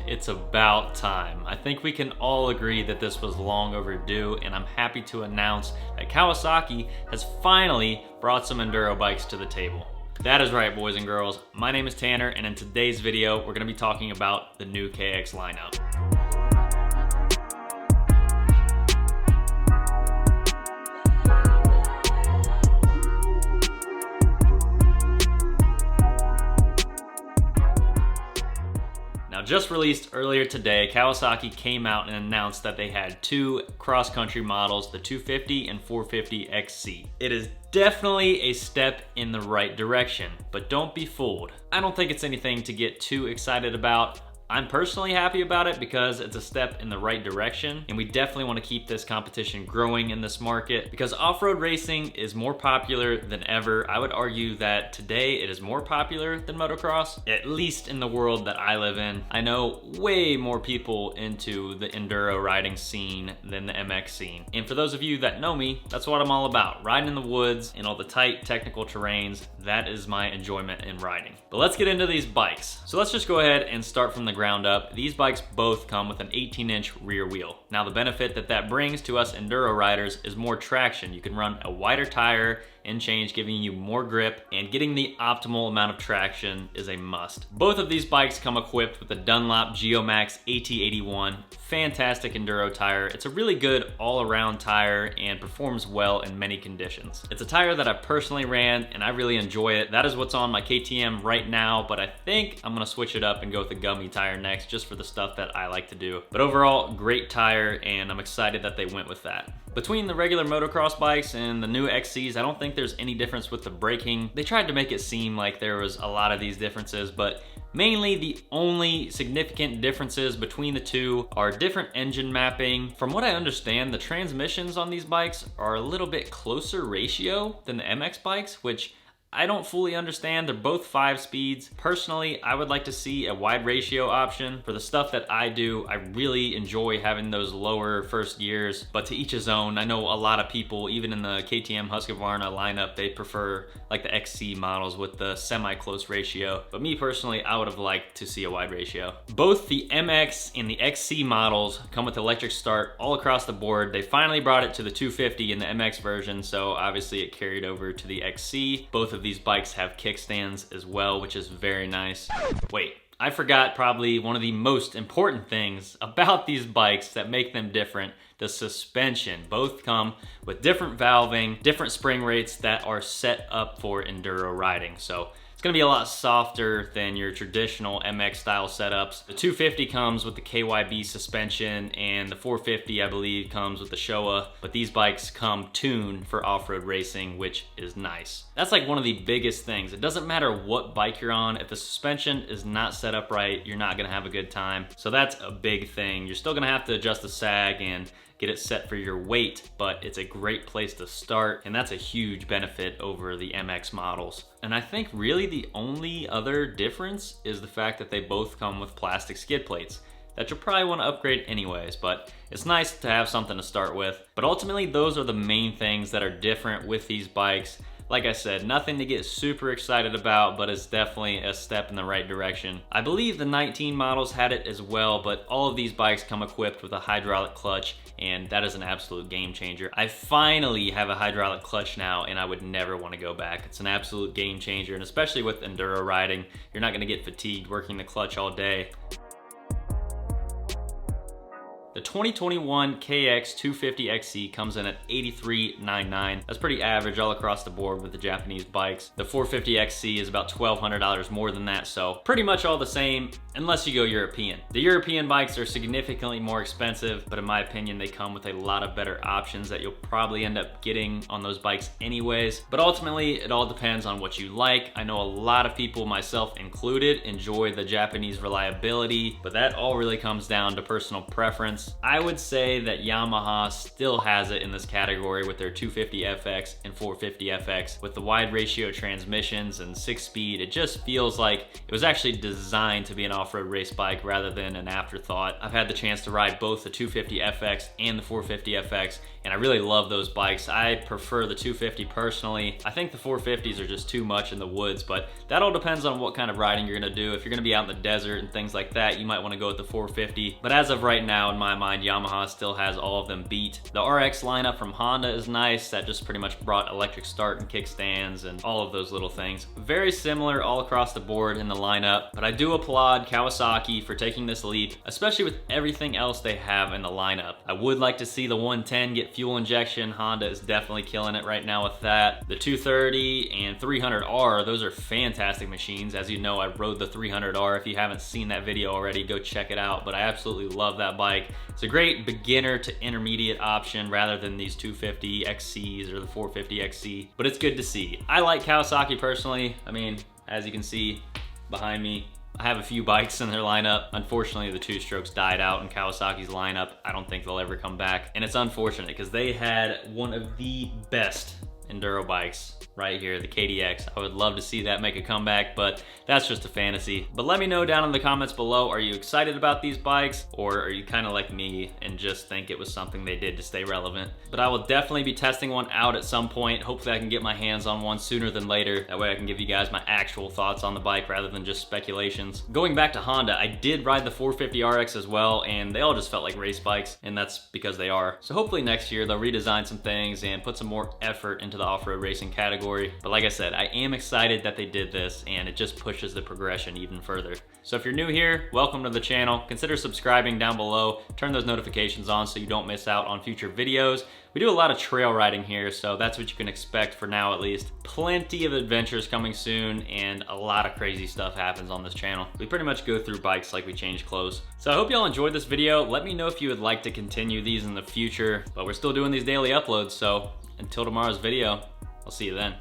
it's about time. I think we can all agree that this was long overdue, and I'm happy to announce that Kawasaki has finally brought some enduro bikes to the table. That is right, boys and girls. My name is Tanner, and in today's video, we're gonna be talking about the new KX lineup. Now, just released earlier today, Kawasaki came out and announced that they had two cross-country models, the 250 and 450XC. It is definitely a step in the right direction, but don't be fooled. I don't think it's anything to get too excited about. I'm personally happy about it because it's a step in the right direction, and we definitely want to keep this competition growing in this market because off-road racing is more popular than ever. I would argue that today it is more popular than motocross, at least in the world that I live in. I know way more people into the enduro riding scene than the MX scene. And for those of you that know me, that's what I'm all about. Riding in the woods in all the tight technical terrains, that is my enjoyment in riding. But let's get into these bikes. So let's just go ahead and start from the ground up. These bikes both come with an 18-inch rear wheel. Now, the benefit that brings to us enduro riders is more traction. You can run a wider tire and change, giving you more grip, and getting the optimal amount of traction is a must. Both of these bikes come equipped with the Dunlop Geomax AT81. Fantastic enduro tire. It's a really good all-around tire and performs well in many conditions. It's a tire that I personally ran and I really enjoy it. That is what's on my KTM right now, but I think I'm gonna switch it up and go with the gummy tire next, just for the stuff that I like to do. But overall, great tire, and I'm excited that they went with that. Between the regular motocross bikes and the new XCs, I don't think there's any difference with the braking. They tried to make it seem like there was a lot of these differences, but mainly the only significant differences between the two are different engine mapping. From what I understand, the transmissions on these bikes are a little bit closer ratio than the MX bikes, which I don't fully understand. They're both 5 speeds. Personally, I would like to see a wide ratio option. For the stuff that I do, I really enjoy having those lower first gears, but to each his own. I know a lot of people, even in the KTM Husqvarna lineup, they prefer like the XC models with the semi-close ratio. But me personally, I would have liked to see a wide ratio. Both the MX and the XC models come with electric start all across the board. They finally brought it to the 250 in the MX version, so obviously it carried over to the XC. Both of these bikes have kickstands as well, which is very nice. Wait, I forgot probably one of the most important things about these bikes that make them different: the suspension. Both come with different valving, different spring rates that are set up for enduro riding. So it's gonna be a lot softer than your traditional MX style setups. The 250 comes with the KYB suspension, and the 450, I believe, comes with the Showa, but these bikes come tuned for off-road racing, which is nice. That's like one of the biggest things. It doesn't matter what bike you're on, if the suspension is not set up right, you're not gonna have a good time. So that's a big thing. You're still gonna have to adjust the sag and get it set for your weight, but it's a great place to start, and that's a huge benefit over the MX models. And I think really the only other difference is the fact that they both come with plastic skid plates that you'll probably want to upgrade anyways, but it's nice to have something to start with. But ultimately, those are the main things that are different with these bikes. Like I said, nothing to get super excited about, but it's definitely a step in the right direction. I believe the 19 models had it as well, but all of these bikes come equipped with a hydraulic clutch, and that is an absolute game changer. I finally have a hydraulic clutch now, and I would never want to go back. It's an absolute game changer, and especially with enduro riding, you're not gonna get fatigued working the clutch all day. The 2021 KX250XC comes in at $83.99. That's pretty average all across the board with the Japanese bikes. The 450XC is about $1,200 more than that, so pretty much all the same, unless you go European. The European bikes are significantly more expensive, but in my opinion, they come with a lot of better options that you'll probably end up getting on those bikes anyways. But ultimately, it all depends on what you like. I know a lot of people, myself included, enjoy the Japanese reliability, but that all really comes down to personal preference. bikes. I would say that Yamaha still has it in this category with their 250FX and 450FX. With the wide ratio transmissions and 6-speed, it just feels like it was actually designed to be an off-road race bike rather than an afterthought. I've had the chance to ride both the 250FX and the 450FX, and I really love those bikes. I prefer the 250 personally. I think the 450s are just too much in the woods, but that all depends on what kind of riding you're gonna do. If you're gonna be out in the desert and things like that, you might wanna go with the 450. But as of right now, in my mind, Yamaha still has all of them beat. The RX lineup from Honda is nice. That just pretty much brought electric start and kickstands and all of those little things. Very similar all across the board in the lineup, but I do applaud Kawasaki for taking this leap, especially with everything else they have in the lineup. I would like to see the 110 get fuel injection. Honda is definitely killing it right now with that. The 230 and 300R, those are fantastic machines. As you know, I rode the 300R. If you haven't seen that video already, go check it out, but I absolutely love that bike. It's a great beginner to intermediate option rather than these 250XCs or the 450XC, but it's good to see. I like Kawasaki personally. I mean, as you can see behind me, I have a few bikes in their lineup. Unfortunately, the two-strokes died out in Kawasaki's lineup. I don't think they'll ever come back. And it's unfortunate because they had one of the best Enduro bikes right here, the KDX. I would love to see that make a comeback, but that's just a fantasy. But let me know down in the comments below, are you excited about these bikes, or are you kind of like me and just think it was something they did to stay relevant? But I will definitely be testing one out at some point. Hopefully I can get my hands on one sooner than later. That way I can give you guys my actual thoughts on the bike rather than just speculations. Going back to Honda, I did ride the 450RX as well, and they all just felt like race bikes, and that's because they are. So hopefully next year they'll redesign some things and put some more effort into the off-road racing category. But like I said, I am excited that they did this, and it just pushes the progression even further. So if you're new here, welcome to the channel. Consider subscribing down below. Turn those notifications on so you don't miss out on future videos. We do a lot of trail riding here, so that's what you can expect for now at least. Plenty of adventures coming soon, and a lot of crazy stuff happens on this channel. We pretty much go through bikes like we change clothes. So I hope y'all enjoyed this video. Let me know if you would like to continue these in the future, but we're still doing these daily uploads, so until tomorrow's video, I'll see you then.